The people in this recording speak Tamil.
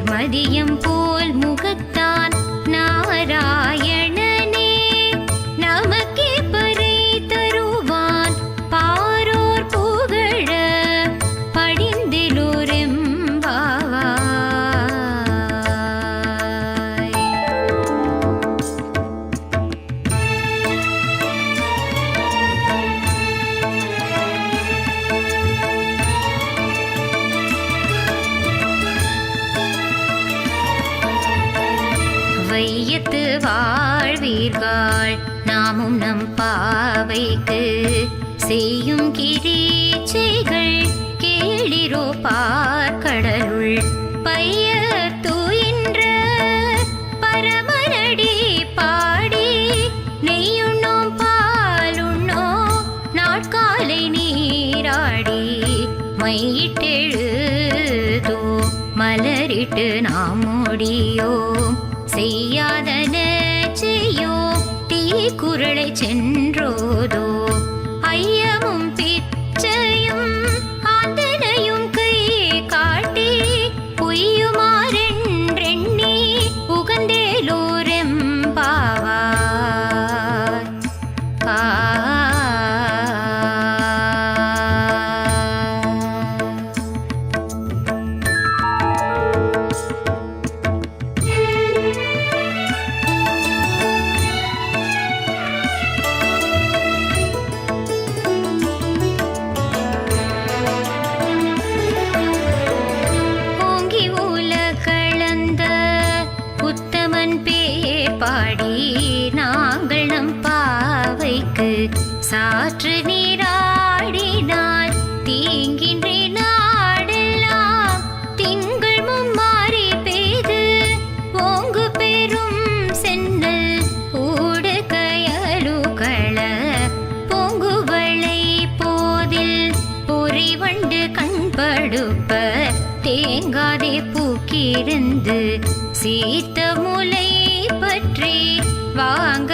மதியம் போல் முகத்தான் நாராயணனே நமக்கே பறை தருவான் பாரோர் புகழ படிந்திலோரெம்பாவாய். வையத்து வாழ்வீர்கள் நாமும் நம் பாவைக்கு செய்யும் கிரீச்சைகள் கேளிரோ பார்க்கடலுள் பைய தூயின்ற பரமனடி பாடி நெய்யுண்ணோம் பாலுண்ணோம் நாட்காலை நீராடி மையிட்டெழுதோ மலரிட்டு நாம் முடியோம் செய்யாதன செய்யோ தீக்குறளை சென்றோதோ ஐயமும் பிச்சையும் ஆந்தனையும் கை காட்டி பொய்யுமாறென்றெண்ணி உகந்தேலோரெம்பாவாய். பாடி நாங்கள் நம் பாவைக்கு சாற்று நீராடினால் தீங்கின்றி நாடெல்லாம் திங்கள் மும்மாறி பெய்து ஓங்கு பெரும் சென்னல் ஊடு கயலுகள பொங்குவளை போதில் பொறிவண்டு கண்படுப்ப தேங்காதே பூக்கிருந்து சீத்த முலை பற்றி வாங்க